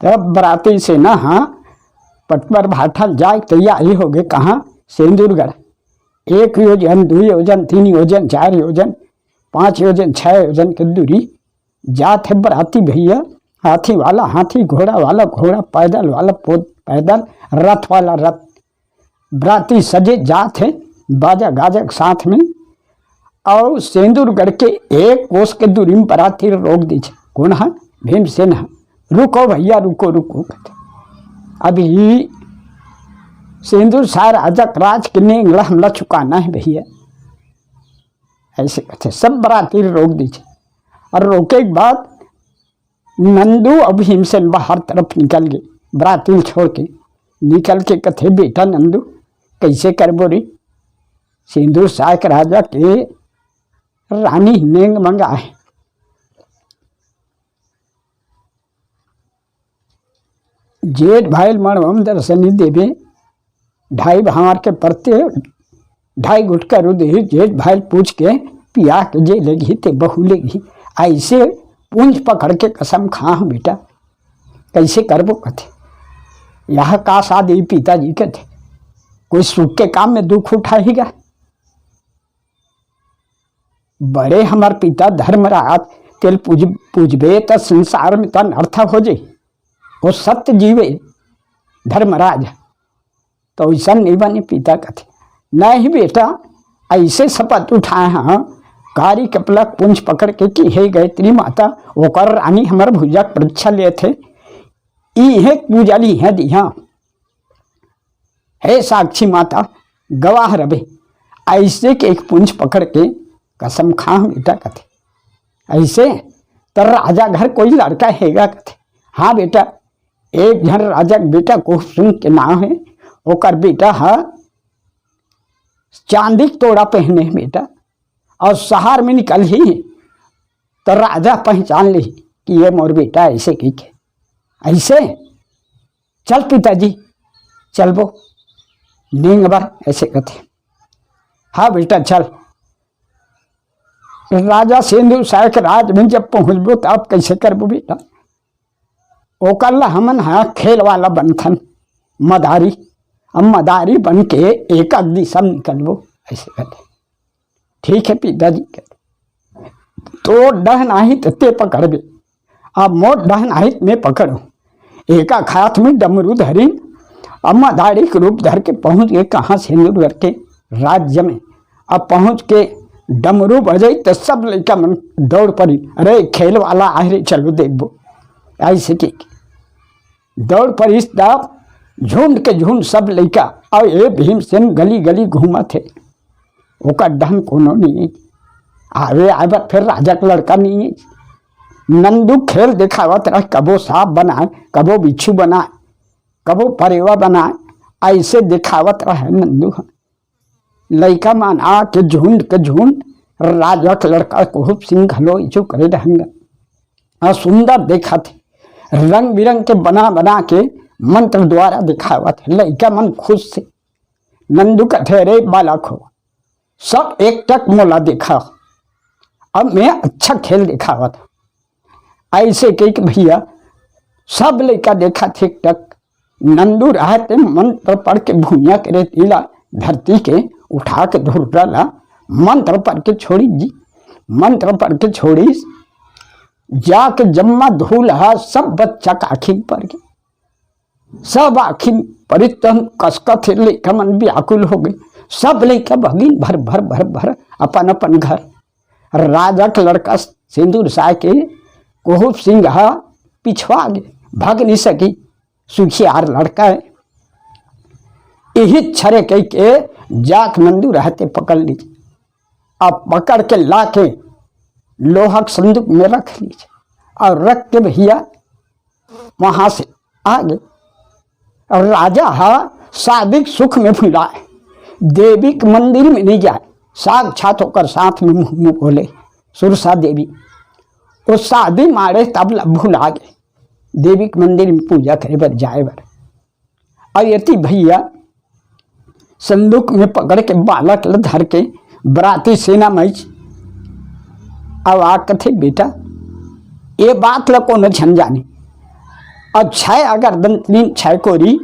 तब बराती से ना हाँ पटवर भाठा जाए तैयारी हो गए कहाँ सेंदूरगढ़। 1 योजन 2 योजन 3 योजन 4 योजन 5 योजन 6 योजन की दूरी जात है बराती भैया। हाथी वाला हाथी, घोड़ा वाला घोड़ा, पैदल वाला पैदल, रथ वाला रथ। बराती सजे जात है बाजा गाजा के साथ में। और सेंदूरगढ़ के 1 कोस के दूरी में बराती रोक दीजिए। कौन है? भीमसेन है। रुको भैया रुको रुको कहते। अभी सिंदूर सार राजा राज के ने हमला चुकाना है भैया, ऐसे कहते। सब बराती रोक दीजिए। और रोके के बाद नंदू और भीमसेन बाहर तरफ निकल गए। बराती छोड़ के निकल के कथे बेटा नंदू कैसे करबो रे? सिंदूर सार राजा के रानी नेंग मंगा है। जेठ भाई मणवम दर्शनी देवे 2.5 भावर के परते 2.5 गुटका रुदे। जेठ भाई पूछ के पिया के जे लगी ते बहू लेगी। ऐसे पूंछ पकड़ के कसम खा बेटा कैसे करबो कथे। यह का शादी पिताजी के थे, कोई सुख के काम में दुख उठाएगा। बड़े हमार पिता धर्मराज तेल पूजबे तो संसार में तन अर्थ हो जाए। वो सत्य जीवे धर्मराज, तो ऐसा नहीं बने पिता कथे। नहीं बेटा ऐसे शपथ उठाए हाँ कारी कपलक पुंछ पकड़ के कि हे गायत्री माता ओकर रानी हमार भुजा परीक्षा ले थे इहे पूजली है दिया। हे साक्षी माता गवाह रबे ऐसे के एक पुंछ पकड़ के कसम खा बेटा कथे। ऐसे तो राजा घर कोई लड़का हैगा कथे। हाँ बेटा एक जन राजा बेटा को सुन के नाम है ओकर बेटा है चांदी तोड़ा पहने बेटा। और शहर में निकल ही तो राजा पहचान ली कि ये मोर बेटा ऐसे की के ऐसे। चल पिताजी चल वो नेंग बार ऐसे कहते। हाँ बेटा चल। राजा सिंदूर सार राज में जब पहुँचबो तो अब कैसे करबो बेटा? ओकल्ला हमन हाँ खेल वाला बनथन मदारी। अब मदारी बन के एक दिशा में निकलबो ऐसे कहते। ठीक है पिताजी कहते। तो डहन आहित ते पकड़बे। अब मोट डहन आहित में पकड़ो। एक हाथ में डमरू धरी। अब मदारी के रूप धर के पहुँच गए कहाँ सिंदूरगढ़ के राज्य में। अब पहुँच के डमरू बजाई तो सब लड़का मन दौड़ पड़ी। अरे खेल वाला आए चलो देखबो ऐसे की दौड़ पड़ी। तब झुंड के झुंड सब लड़का और ये भीमसेन गली गली घूमा थे। ओका ढंग कोनो नहीं आवे आए फिर राजा का लड़का नहीं। नंदू खेल दिखावत रह, कबो सांप बनाए कबो बिच्छू बनाए कबो परेवा बनाए ऐसे दिखावत रहे नंदू। लड़का माना के झुंड राजा का लड़का खूब सिंह घलो इचू करे ढंग और सुंदर देखा थे। रंग बिरंग के बना बना के मंत्र द्वारा दिखावत है। लड़का मन खुश से नंदू का ठहरे बालक हो सब एक टक मोला देखा। अब मैं अच्छा खेल दिखावा था ऐसे कही भैया सब लड़का देखा थे टक। नंदू रहते मंत्र पढ़ के भूमिया करे तीला धरती के उठा के धुर डाला। मंत्र पढ़ के छोड़ी जी मंत्र पढ़ के छोड़ी जाके जम्मा धूल है सब बच्चा का आखिर पर गए। सब आखिर परितन कसका थे लेखा मन व्याकुल हो गए। सब लेखा भगिन भर भर भर भर अपन अपन घर। राजा का लड़का सिंदूर साय के कोहूब सिंह पिछवा गए भाग नहीं सकी। सुखियार लड़का है यही छरे कह के जाक नंदू रहते पकड़ लीजिए। अब पकड़ के ला के लोहा संदूक में रख लीजिए और रख के भैया वहां से आ गए। और राजा शादी सुख में भुलाए देवी के मंदिर में नहीं जाए। साक्षात होकर साथ में मुँह बोले सुरसा देवी वो शादी मारे तब भुला गए देवी के मंदिर में पूजा करे बर जाए बर। और यति भैया संदूक में पकड़ के बालक धर के बराती सेना मैच। अब आ कथे बेटा ये बात ला को न झन जाने और छय अगर दंतरीन छय कोरी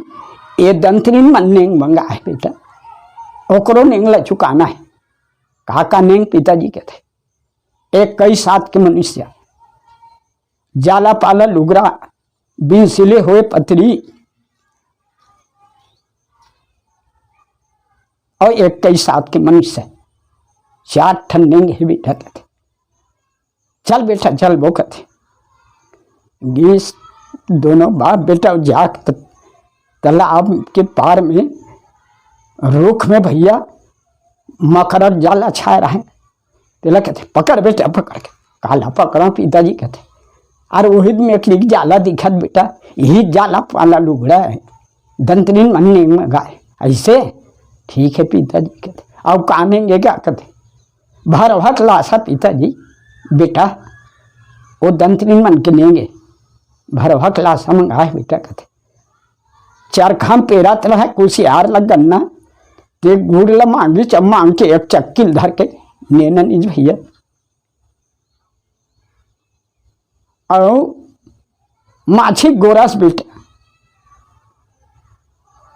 ये दंतरीन मन नेंग मंगा है बेटा, ओकरो नेंग ला चुकाना है। काका नेंग पिताजी के थे। एक कई सात के मनुष्य जाला पाला लुगरा बिन सिले हुए पतरी और एक कई सात के मनुष्य 4 ठन नेंग है बेटा थे। चल बेटा चल वो कथे गीस दोनों बाप बेटा जाक तालाब के पार में रुख में भैया मकरक जाला छाए रहे। तेला कहते पकड़ बेटा पकड़ के काला पकड़ा पिताजी कहते अरे वही में एक लिख जाला दिखत बेटा यही जाला पाला लुगड़ा है दंतरीन मनने में गाय ऐसे ठीक है पिताजी कहते अब कानेंगे क्या कहते भर भट लाशा पिताजी बेटा वो दंतरीन मन के नेंगे भर भट लाशा मंगाए बेटा कहते चरखा पेरा तरह है कुशियार लग गन्ना ते गुड़ ला मांगी मांग के एक चक्कील धर के नेना निज भैया और माछी गोरस बेटा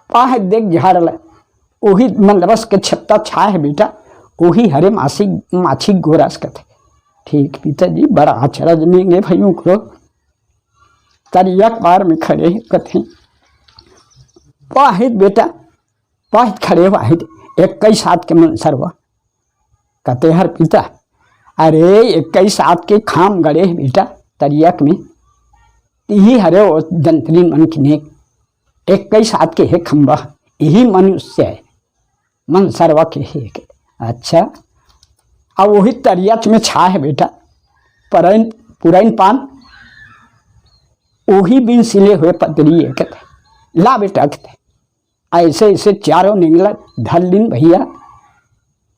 पाह देख झाड़ ला वही मनरस के छत्ता छा है बेटा वही हरे माछी गोरस कहते ठीक पिताजी बड़ा अचरज नेंगे भैयों को तरिया पार में खड़े कथे वाहिद बेटा वाहिद खड़े वाहिद 21 सात के मन सरवा कहते हर पिता अरे 21 सात के खाम गड़े बेटा तरियक में यही हरे वो दंतरीन मन की नेक 21 सात के है खम्बा यही मनुष्य है मन सरवा के है। अच्छा अब वही तरियक में छा है बेटा पुरैन पान वही बिन सिले हुए पतरी है कहते ला बेटा कहते ऐसे ऐसे चारों निकला धर लीन भैया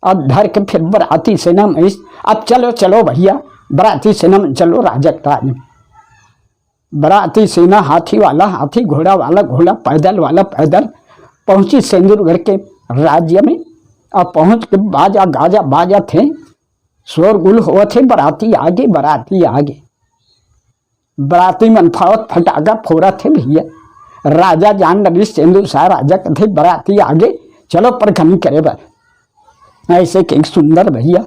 अब धर के फिर बराती सेना में अब चलो चलो भैया बराती सेना में चलो राजक राज में बराती सेना हाथी वाला हाथी घोड़ा वाला घोड़ा पैदल वाला पैदल पहुंची सिंदूरगढ़ के राज्य में। अब पहुंच के बाजा गाजा बाजा थे शोरगुल हुआ थे बराती आगे बराती मन फावत फटाका फोड़ा थे भैया राजा जान लगी सिंधु सा राजा कथे बराती आगे चलो प्रघनी करे बर ऐसे के सुंदर भैया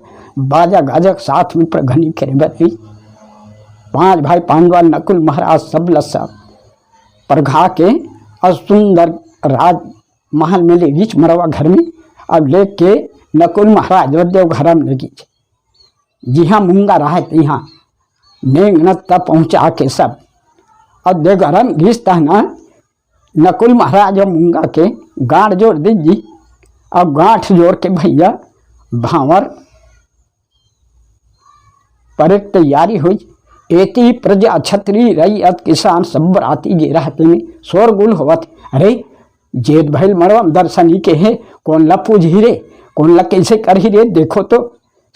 बाजा गाजा साथ में प्रघनी करे बर 5 भाई पांडवा नकुल महाराज सब लस्सा प्रघा के और सुंदर राज महल में ले गीच मरवा घर में अब लेके नकुल महाराज देव घर में लगी जी हाँ मूंगा रहा यहाँ नेंग न तब पहुँचा के सब अब देव घर में घिसता ना नकुल महाराज और मूंगा के गांठ जोड़ दीजिए। अब गांठ जोड़ के भैया भावर पर एक तैयारी हुई एती प्रजा छत्री रैयत किसान सब बराती गे रहते में शोरगुल होवत अरे जेठ भैल मरवम दर्शनी के है कौन ला पूजी रे कौन ला कैसे कर ही रे देखो तो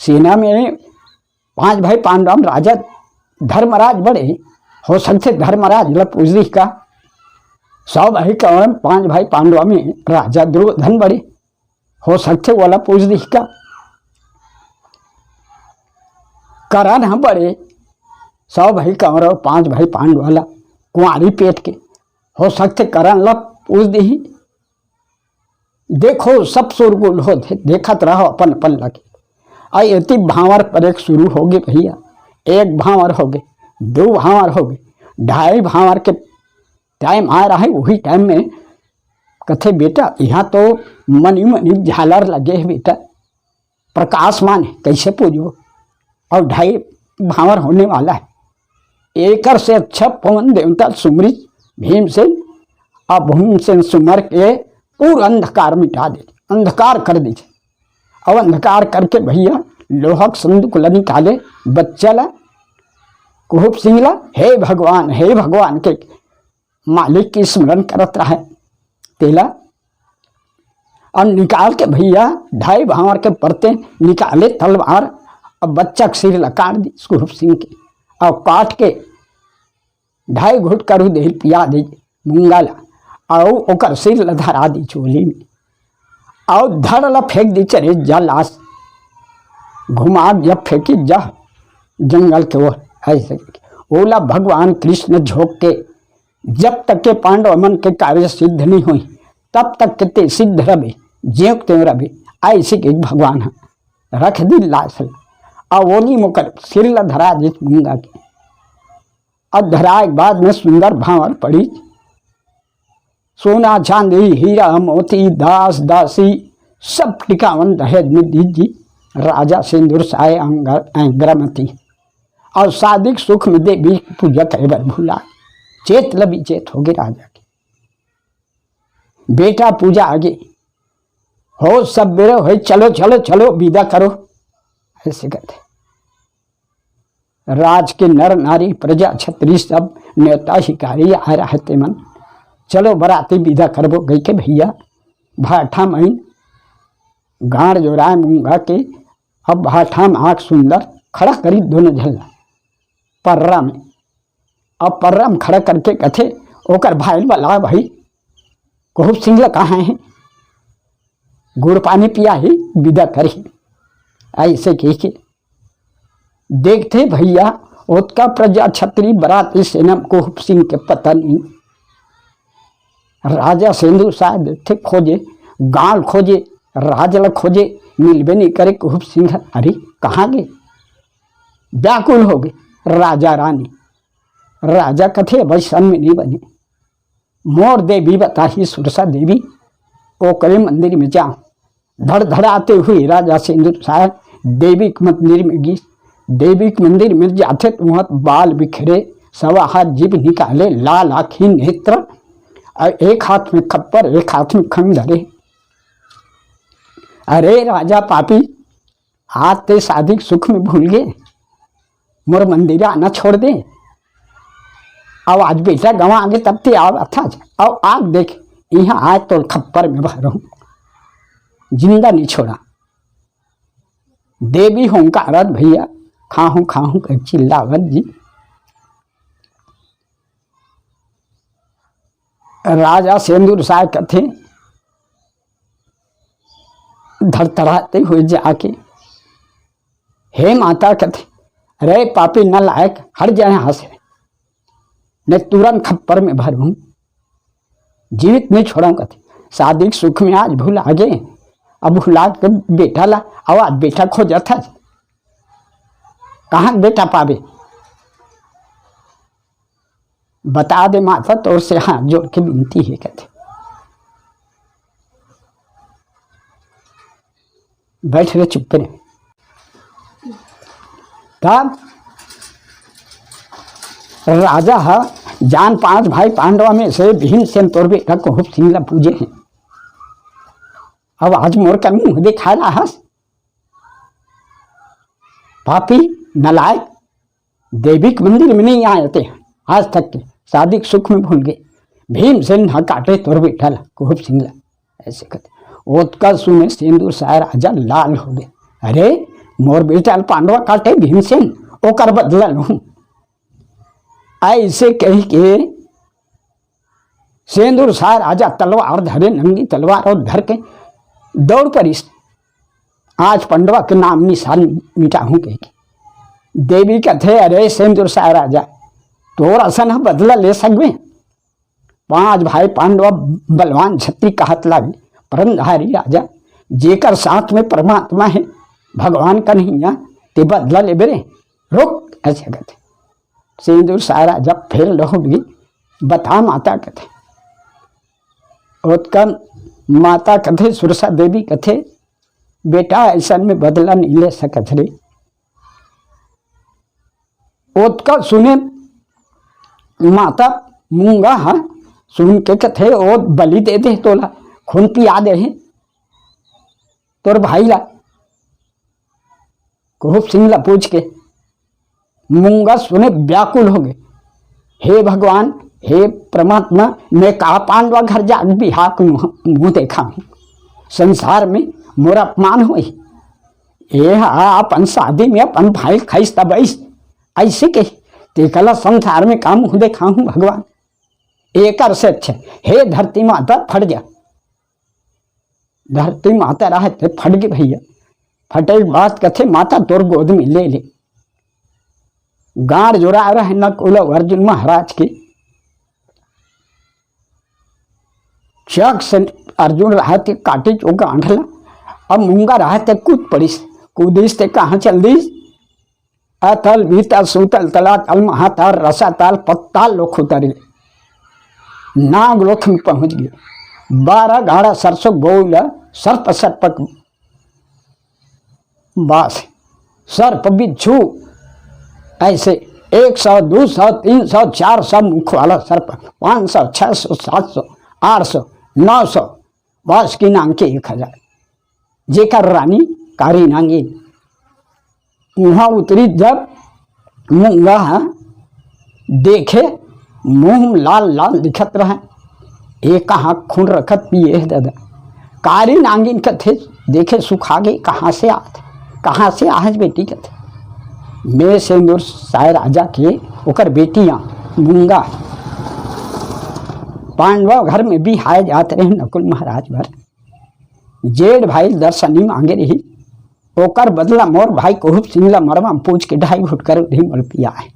सेना में 5 भाई पांडव राजा धर्मराज बड़े हो सकते धर्मराज ला पूजी का 100 भाई कौन 5 भाई पांडवा में राजा दुर्योधन बड़े हो सकते वाला पूछ दी का करण हम बड़े 100 भाई कौन 5 भाई पांडवा ला कुंवारी पेट के हो सकते करण ला पूछ दी। देखो सब शोरगुल हो देखत रहो अपन अपन लगे आई एति भावर पर एक शुरू हो गए भैया 1 भावर हो गए 2 भावर हो गए 2.5 भावर के टाइम आ रहा है। वही टाइम में कथे बेटा यहाँ तो मनी मनी झालर लगे है बेटा प्रकाशमान है कैसे पूजो और 2.5 भावर होने वाला है। एकर से अच्छा पवन देवता सुमरी भीमसेन अब भीमसेन सुमर के पूरा अंधकार मिटा दे अंधकार कर दीजिए। अब अंधकार करके भैया लोहक संदूक ला निकाले बच्चा ला कुहुब सिंह ला हे भगवान के मालिक की स्मरण करत रहे तेला और निकाल के भैया 2.5 भावर के परते निकाले तलवार अब बच्चा के सिर ला काट दी कुहुब सिंह के और काट के 2.5 घुट करू दे पिया दी मूंगा ला और ओकर सिर ला धरा दी चोली में और धड़ ला फेंक दी चरे जा लाश घुमा जब फेंकी जा जंगल के वो ऐसे ओला भगवान कृष्ण झोंक के जब तक के पांडव मन के कार्य सिद्ध नहीं हुई तब तक के ते सिद्ध रवे ज्यों त्यों रवे। ऐसे के भगवान है रख दी लाश अवोली मुकर सिर ल धरा जिस मूंगा के अधरा एक बाद में सुंदर भावर पड़ी सोना चांदी हीरा मोती दास दासी सब टिकावन दहेज में दीजी राजा सिंदूर साय अंग्रमती और सादिक सुख में देवी पूजा करे बर भूला चेत लबी चेत हो गए राजा की बेटा पूजा आगे हो सब बेरो हो चलो चलो चलो विदा करो ऐसे कहते। राज के नर नारी प्रजा छत्री सब न्योता शिकारी आ रहते मन चलो बराती विदा करबो गई के भैया भाठा महीन गाड़ जो राय मूंगा के अब भाठा में आँख सुंदर खड़ा करी दोनों झल्ला पर्रा में अब पर्रा में खड़ा करके कथे ओकर भाई वाला भाई खूब सिंगला कहाँ है गुड़ पानी पिया ही विदा करी ऐसे के देखते भैया उत्का प्रजा छत्री बराती सेना खूब सिंह के पता नहीं राजा सिंधु शायद थे खोजे गाल खोजे राजल खोजे मिलबे नहीं करे खूब सिंह अरे कहाँ गए व्याकुल हो गए राजा रानी राजा कथे वैसन में नहीं बने मोर देवी बताही सुरसा देवी ओ करे मंदिर में जाओ धड़धड़ाते हुए राजा सिंदूर साहब देवी के मंदिर में गई देवी के मंदिर में जाते तो वहाँ बाल बिखरे सवा हाथ जीभ निकाले लाल आँखी नेत्र एक हाथ में खप्पर एक हाथ में खंग धरे अरे राजा पापी आज ते शादी सुख में भूल गए मोर मंदिर आना छोड़ दे अब आज बेटा गवा आगे तब ते आओ अच्छा अब आग देख यहाँ आज तो खप्पर में भर हूँ जिंदा नहीं छोड़ा देवी हूँ का रथ भैया खाहूँ कर चिल्लावत जी राजा सिंदूर साय कथे धड़धड़ाते हुए जाके हे माता कथे अरे पापी न लायक हट जाए यहाँ से मैं तुरंत खप्पर में भरूं जीवित नहीं छोड़ा कथे शादी सुख में आज भूल आ गए अब भूला के बेटा ला आवाज बेटा खोजा था कहाँ बेटा पावे बता दे माता तौर से हाथ जोड़ के विनती है कहते बैठ रहे चुप रहे तब राजा है जान 5 भाई पांडवा में से भीमसेन तौर बेटा को खूब सिंगला पूजे हैं अब आज मोर का मुंह दिखा रहा हस पापी नलायक देवी के मंदिर में नहीं आए थे आज तक के शादी सुख में भूल गए भीमसेन न काटे तोर बेटा खूब सिंगला ऐसे कहते ओतका सुने सिंदूर साय राजा लाल हो गए अरे मोर बेटा पांडवा काटे भीमसेन ओकर बदला लूं ऐसे कही के सिंदूर साय राजा तलवार धरे नंगी तलवार और धर के दौड़ पर आज पांडवा के नाम निशान मिटा हूं कह के देवी कहते अरे सिंदूर साय राजा तोरा सन बदला ले सकबे 5 भाई पांडवा बलवान छत्री कहत लागे परमधारी राजा जेकर साथ में परमात्मा है भगवान का नहीं ते बदला ले बेरे रुक ऐसे कहते सिंदूर साय राजा फिर लौट गई बता माता कथे उत्का माता कथे सुरसा देवी कथे बेटा ऐसा में बदला नहीं ले सकत रे उत्का सुने माता मूंगा हाँ सुन के कथे ओ बलि दे दे तोला खून पिया दे है तोर भाई ला खूब सिंगला पूछ के मूंगा सुने व्याकुल हो गए हे भगवान हे परमात्मा मैं कहा पांडवा घर जा बिहा को मुँह देखा हूँ संसार में मोरा अपमान हुई ये अपन शादी में अपन भाई खाइस तब ऐसे के तेकला संसार में काम मुँह देखा हूँ भगवान एक से अच्छा हे धरती माता फट जा धरती माता रहते फट गए भैया फटे बात कथे माता तोर गोद में ले ले गाड़ जोड़ा रहे न कुल अर्जुन महाराज की चक से अर्जुन रहा थे काटे चो गांठला। अब मूंगा रहा थे कूद पड़ीस, कूदीस ते कहाँ चल दीस, अतल बीतल सूतल तला तल महाताल रसाताल पत्ताल लोख उतरे, नाग लोख में पहुंच गए। 12 गाड़ा सरसों बोल सर्प सर्पक बास सर्प बिच्छू ऐसे 100 200 300 400 मुख वाला सर्प, 500 600 700 800 900 बास की नांग के 1000 जेकर रानी कारी नांगी। वहाँ उतरी जब मूंगा देखे मुंह लाल लाल दिखत रहा, एक कहाँ खून रखत पिए दादा। कारी नांगिन कथे देखे सुखा गई, कहाँ से आत, कहाँ से आहज बेटी कथे। मैं सिंदूर साय राजा के ओकर बेटियाँ मूंगा पांडव घर में भी हाय जाते रहे नकुल महाराज भर। जेठ भाई दर्शनी मांगे रही, ओकर बदला मोर भाई कोहुब सिंगला मरवा पूछ के 2.5 घुट कर मल पिया है।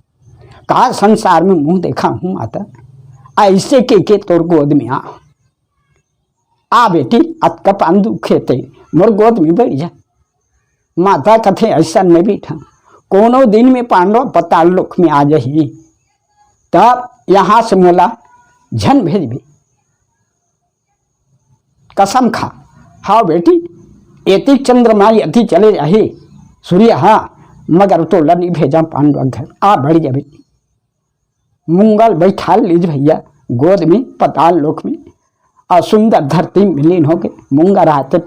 कहा संसार में मुंह देखा हूँ माता, ऐसे के तोर गोद में आ बेटी अतका पान दुखे ते मोर गोद में बैठ जा। माता कथे ऐसा नहीं बैठा, कोनो दिन में पांडव पताल लोक में आ जाही, तब यहाँ से मोला झन भेज भी, कसम खा। हाँ बेटी एति चंद्रमा यति चले जाही सूर्य, हाँ मगर तो नहीं भेजा पांडव घर, आ बढ़ जा बेटी। मुंगल बैठा लीज भैया गोद में पताल लोक में, और सुंदर धरती मिलीन हो गए। मूंगा रहते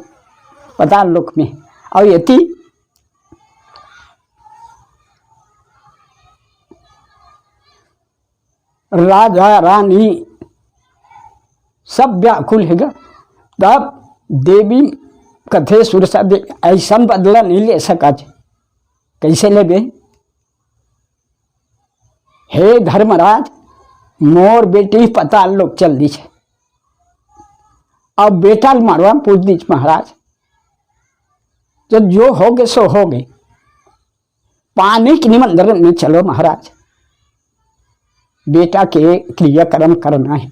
पताल लोक में, और यति राजा रानी सब व्याकुल है। तब देवी कथे सुरसा देवी ऐसा बदला नहीं ले सका, कैसे ले? हे धर्मराज मोर बेटी पताल लोक चल दी है, अब बेटा मारवा पूछ दीज महाराज, तो जो हो गए सो हो गए, पानी के निमंत्रण में चलो महाराज, बेटा के क्रियाक्रम करना है।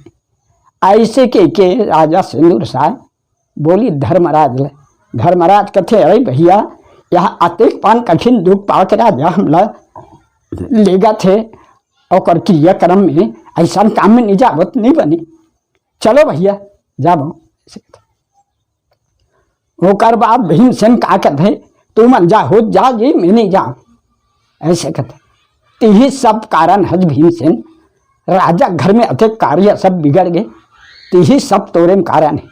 ऐसे के राजा सिंदूर साहब बोली धर्मराज ले। धर्मराज कथे अरे भैया यहाँ अतिक पान कठिन दुख पाक राजा हमला लेगा थे, और क्रियाक्रम में ऐसा काम में निजावत नहीं बनी, चलो भैया जाओ। होकर बाद भीमसेन का कहते तू मन जा हो जा जी मैं नहीं जाऊँ, ऐसे कहते। यही सब कारण हज भीमसेन राजा घर में अधिक कार्य सब बिगड़ गए, यही सब तोरे में कारण है,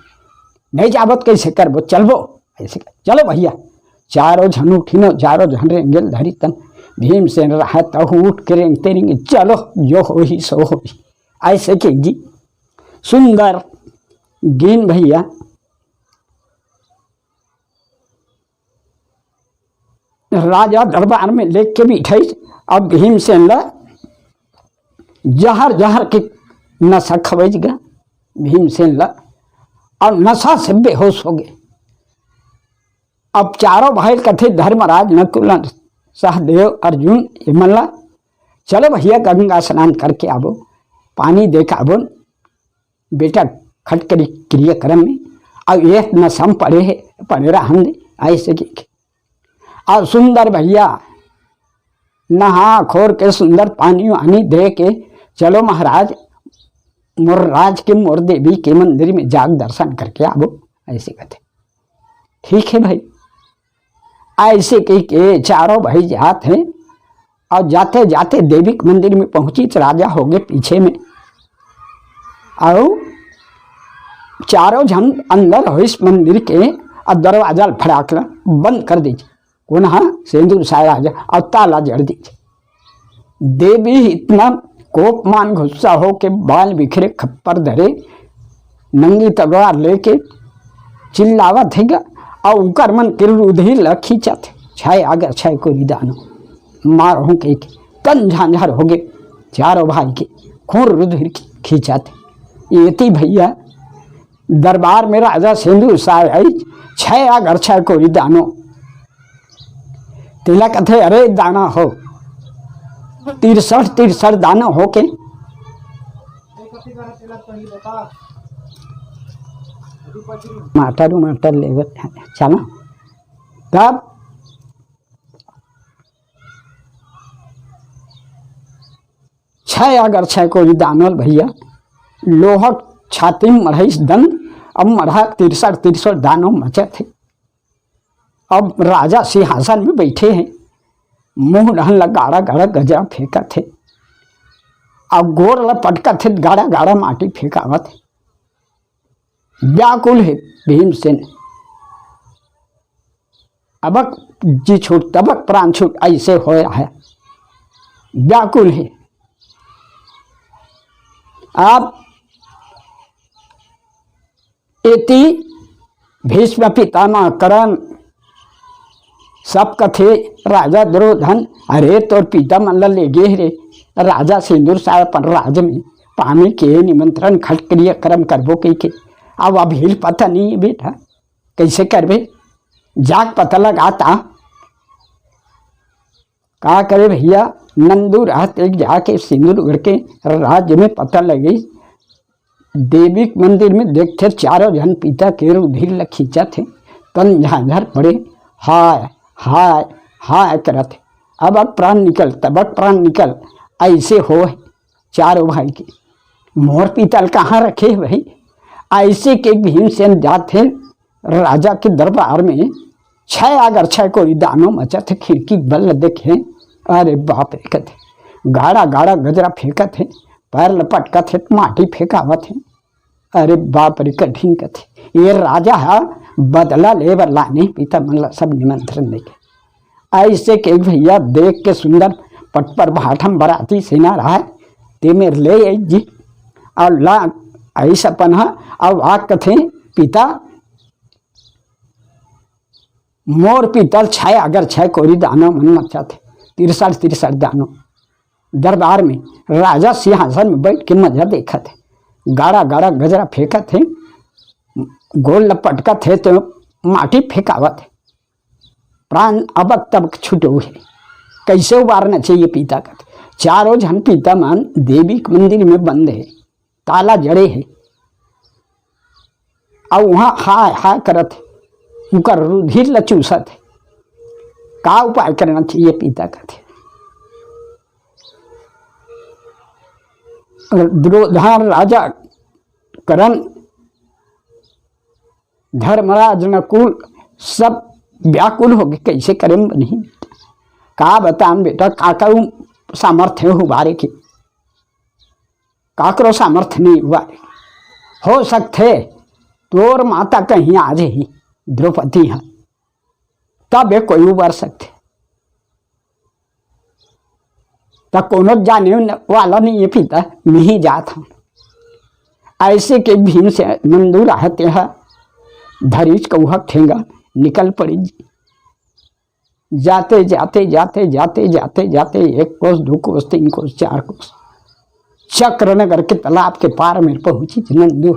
नहीं जावत कैसे करबो, चलबो ऐसे चलो भैया। चारों झन उठिनो, चारों झन रेंगे धरी तन, भीमसेन रहा तहु उठ के रेंगते रेंगे, चलो जो हो ही सो हो ही, ऐसे के जी सुंदर गिन भैया। राजा दरबार में लेख के बैठे, अब भीमसेन ला जहर जहर के नशा खबज गया भीमसेन ला, और नशा से बेहोश हो गए। अब चारों भाई कथे धर्मराज नकुल सहदेव अर्जुन हिमला, चलो भैया गंगा स्नान करके आबो, पानी देख आबो बेटा खटकरी क्रियाक्रम में, अब ये नशा पड़े रहन दे ऐसे की। और सुंदर भैया नहा खोर के सुंदर पानी वानी दे के चलो महाराज मोर राज के मोर देवी के मंदिर में जाग दर्शन करके आबो, ऐसे कहते। ठीक है भाई, ऐसे कह के चारों भाई जाते हैं, और जाते जाते देवी के मंदिर में पहुंची तो राजा हो गए पीछे में, और चारों जन अंदर हो इस मंदिर के, और दरवाजा फड़ाकला बंद कर दीजिए, पुनः सिंदूर साय राजा और ताला जड़ दीजिए। देवी इतना कोपमान गुस्सा हो के बाल बिखरे खप्पर धरे, नंगी तलवार लेके चिल्लावत है, और उकर मन किरुधि लखींचा थे, छाए आगर छाए को रिदानो मार हो के कन झांझर हो गए चारों भाई के, खून रुधिर खींचा थे। ये थी भैया दरबार में राजा सिंदूर साय आई, छह आगर छाए को रिदानो तिलक थे, अरे दाना हो 63 दाना हो के माटर ले चलो। तब छह अगर छह को दानल भैया लोहक छाती में मढ़ई दंड। अब मढ़ा तिरसठ तिरसठ दानों मचे थे। अब राजा सिंहासन में बैठे हैं, मुंह ढहन गाड़ा गाड़ा गजरा फेंका थे। अब गोर लपटका थे, गाड़ा गाड़ा माटी फेंकावा थे। व्याकुल है भीमसेन, अबक जी छूट तबक प्राण छूट ऐसे हो रहा है। व्याकुल है। आप इति भीष्म पितामह करण सब कथे राजा दुर्योधन। अरे तोर पिता मन ले गे रे राजा सिंदूर साहब पर राज में पानी के निमंत्रण खटक्रिय कर्म करबो कई के। अब अभी पता नहीं है बेटा कैसे करबे, जाग पता लगाता का करे भैया। नंदू रात एक जाके सिंदूर उड़ के राज्य में पता लगी। देवी के मंदिर में देखते चारों जन पिता के रुधिर खींचा थे, तन झांझर पड़े, हाय हाय हाय करत। अब प्राण निकल तबक प्राण निकल ऐसे हो चारों भाई के। मोर पीतल कहाँ रखे भाई। ऐसे के भीमसेन जाते राजा के दरबार में। छह अगर छह को दानों मचा थे, खिड़की बल देखे। अरे बाप रे कथे गाड़ा गाड़ा गजरा फेंका थे, पैर लपटका थे, माटी फेंकावा थे। अरे बाप रे कठिन कथे। ये राजा है बदला ले लाने पिता मन सब निमंत्रण देके। ऐसे के भैया देख के सुंदर पट पर भाठम बराती सेना रहा है ते मेरे ले जी। और ला ऐसा पन्हा और वाक कथे पिता मोर पीतल छह अगर छह कोरी दानो मन मचा थे। तिरसठ तिरसठ दानो दरबार में राजा सिंहासन में बैठ के मजा देखा थे। गाड़ा गाड़ा गजरा फेंका थे, गोल लपटका थे तो माटी फेंकावा थे। प्राण अबक तबक छूटे हुए कैसे उबारना चाहिए पिता का। चारों जन पिता मान देवी के मंदिर में बंद है, ताला जड़े है। और वहाँ हाय हाय करत उनका रुधिर लचूसत है। का उपाय करना चाहिए पिता का थे। दुर्योधन राजा करण धर्मराज नकुल सब व्याकुल हो गए कैसे करें नहीं। का बतान बेटा काका सामर्थ्य हो बारे की काकरो सामर्थ्य नहीं हुआ। हो सकते तोर माता कहीं आज ही द्रौपदी है तब ये कोई उबर सकते। तब कोनो जाने वाला नहीं है पिता नहीं जात हम। ऐसे के भीम से नंदू रहते हैं धरीच कौहक ठेंगा निकल पड़ी। जाते जाते जाते जाते जाते जाते एक कोस दो कोस तीन कोस चार कोस चक्रनगर के तालाब के पार में पहुंची नंदू।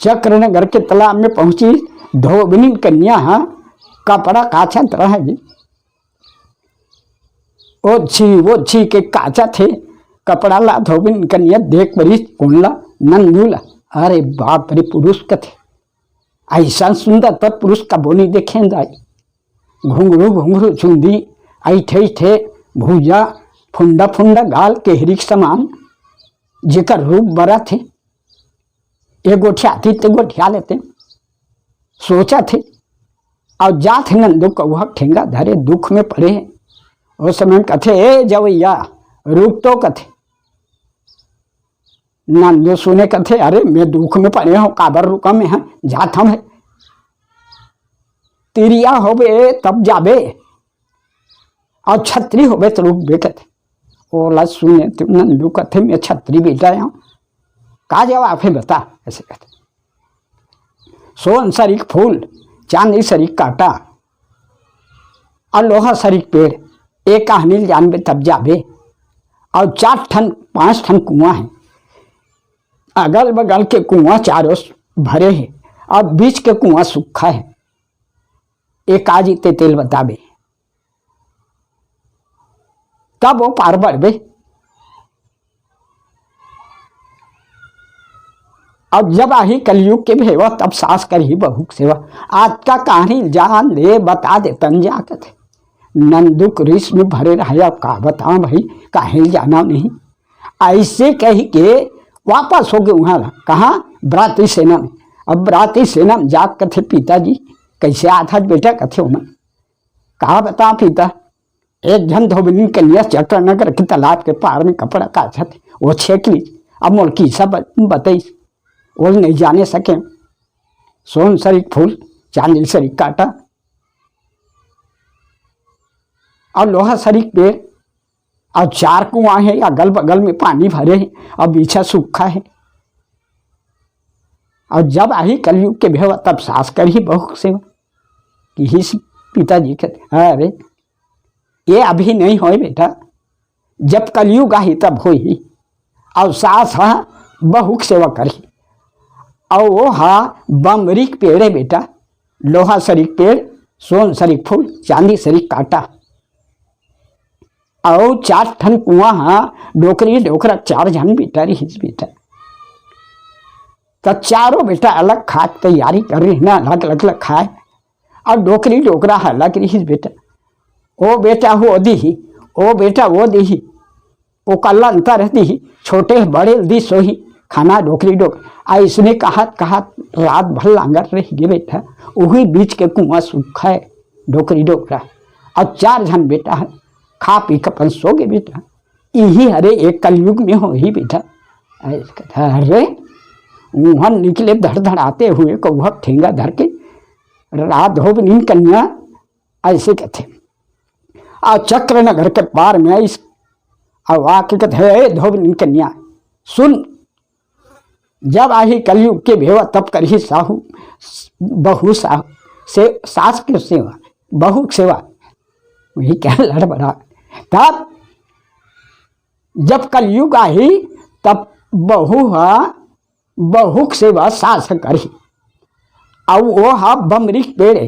चक्रनगर के तालाब में पहुंची धोबिनी कन्या कपड़ा काछा तरह जी वो छी के काचा थे कपड़ा ला धोबिन कन्या देख बड़ी कुंडला नंदूला। अरे बाप रे पुरुष कथे ऐसा सुंदर पर पुरुष का बोनी देखे जाए। घुंघरू घुंघरू चुंदी ऐठे थे भूजा फुंडा फुंडा गाल केहरी समान जेकर रूप बड़ा थे। एक गोठियाती तो गोठिया लेते सोचा थे। और जात नंदू कौआ ठेंगा धरे दुख में पड़े हैं। उस समय कथे ए जवैया रुक तो कथे। नंदू सुने कथे अरे मैं दुख में पड़े हूँ काबर रुका में है जात हम है तिरिया होबे तब जाबे और छत्री होबे तो रुक बे कथे। ओला सुने तो नंदू कथे मैं छत्री बेटा हूँ का जवाब है बता। ऐसे कहते सोन सरीक फूल चांदी सरीक काटा और लोहा सरीक पेड़ एक कहानी जानबे तब जाबे। और 4 ठन 5 ठन कुआं है अगल बगल के कुआं चारों भरे हैं और बीच के कुआं सूखा है। एक आज इतने तेल बताबे तब वो पार बढ़बे। अब जब आही कलयुग के भेवा तब सास करी बहू के सेवा। आज का कहानी जान दे बता दे तंजा कथे नंदुक रिस में भरे रहे। अब का बताऊं भाई काहे जाना नहीं। ऐसे कह के वापस हो गए वहाँ कहाँ बराती सेना में। अब बराती सेना में जाग कथे पिताजी कैसे आधा बेटा कथे उमन कहा बता पिता एक जन धोबनी कन्या चट्टनगर के तालाब के पार में कपड़ा काछत वो छेक ली। अब मोल की सब बताई वो नहीं जाने सके। सोन सरीक फूल चांदी सरीक काटा और लोहा सरीक पेड़ और 4 कुआं है अगल बगल में पानी भरे हैं और बीछा सूखा है। और जब आई कलयुग के भेवा तब सास कर ही बहू सेवा कि पिताजी कहते अरे ये अभी नहीं हो बेटा जब कलयुग आई तब हो ही। और सास हाँ बहू सेवा करी और वो हाँ बमरीक पेड़ है बेटा लोहा सरीक पेड़ सोन सरीक फूल चांदी सरीक काटा और 4 ठन कुआं हाँ डोकरी डोकरा 4 जन बेटा रही बेटा। तो चारों बेटा अलग खाए तैयारी कर रही ना अलग अलग खाए और डोकरी डोकरा अलग रही बेटा। ओ बेटा वो दी ओ बेटा वो दी वो कल्ला अंतर दी छोटे बड़े दी सोही खाना डोकरी डोक इसने कहा रात भर लांगर रह गए बेटा। वही बीच के कुआं सूखा है डोकरी डोकरा और 4 जन बेटा है खा पी कर अपन सो गए बेटा। यही अरे एक कलयुग में हो ही बेटा। अरे वहाँ निकले धड़धड़ाते हुए कौआ ठेंगा धर के रात धोबनी कन्या ऐसे कहते और चक्र नगर के पार में इस आके कहते धोबनी कन्या सुन जब आई कलयुग के भेवा तब करही साहू बहू साहू से सास के सेवा बहू सेवा वही क्या लड़बड़ा। तब जब कलयुग आई तब बहू सेवा सास करी और वो हा बमरीक पेड़ है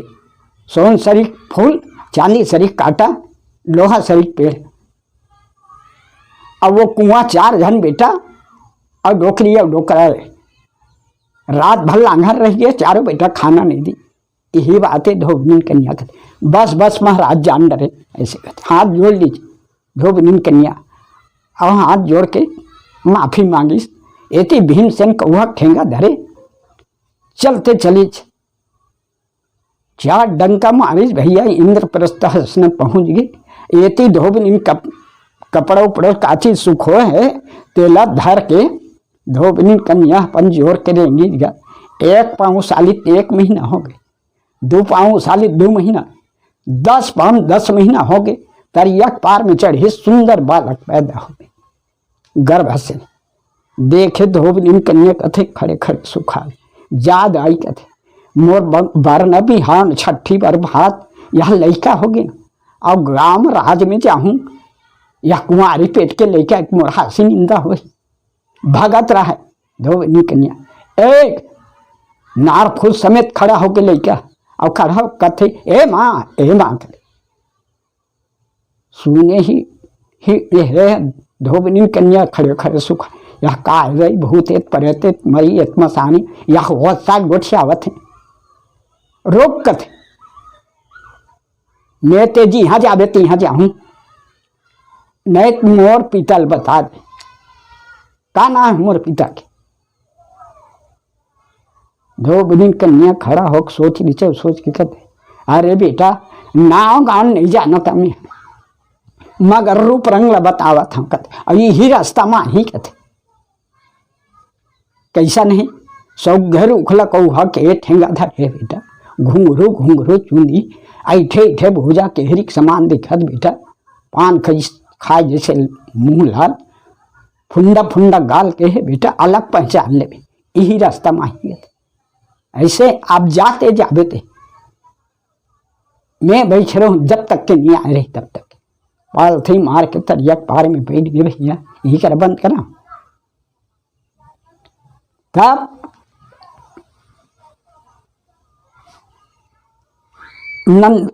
सोन सरीक फूल चांदी सरीक काटा लोहा सरीक पेड़ और वो कुआं 4 जन बेटा और डोकरी और डोकरा रात भर लांघर रह गए चारों बेटा खाना नहीं दी। यही बातें धोबनी कन्या कहते बस बस महाराज जान डरे ऐसे कहते हाथ जोड़ लीजिए धोबनी कन्या और हाथ जोड़ के माफी मांगी। एति भीमसेन कौआ ठेंगा धरे चलते चली 4 डंका मारिस भैया इंद्रप्रस्थ हसन पहुँच गए। एति धोबनी कपड़ा उपड़ा काची सुखो है तेला धर के धोबनी कन्या अपन जोर के रेंगी। 1 पाँव सालित 1 महीना हो गए 2 पाँव सालित 2 महीना 10 पाँव 10 महीना हो गए। तरियक पार में चढ़े सुंदर बालक पैदा हो गए गर्भ से। देखे धोबनी कन्या कथे खड़े खड़े सुखा याद आई कथे मोर बरन बिहान 6 बार भात यह लड़का हो गया और ग्राम राज में जाऊँ या कुंवारी पेट के लेके मोर हासी निंदा हो भगत रहा धोबनी कन्या एक नार फूल समेत खड़ा होके लेके और खड़ा हो कथे ए माँ करे सुने ही धोबनी कन्या खड़े खड़े सुख यह काय रही भूतेत परेतेत मरी एतमसानी यह वत्सा गोठियावत है रोक कथे मैं तेजी यहाँ जावे तो यहाँ जाऊँ नहीं मोर पिता बता दे का नाम है मोर पिता के। धोबनी कन्या खड़ा हो सोच नीचे सोच के कहते अरे बेटा नाव गान नहीं जाना था मैं मगर रूप रंग बतावा था कहते और यही रास्ता माँ ही कहते कैसा नहीं सौ घर उखला कौहा के ठेंगा धरे बेटा घुंघरू घुंघरू चुंदी ऐठे ऐठे भूजा केहरी समान दिखत बेटा पान खाए जैसे मुंह लाल फुंडा फुंडा गाल के है बेटा अलग पहचान ले यही रास्ता माही ऐसे आप जाते जाते थे मैं बैठ रहा हूँ जब तक के नहीं आ रही तब तक पाल थी मार के तरिया पार में बैठ गए भैया यही कर बंद करा। तब नंद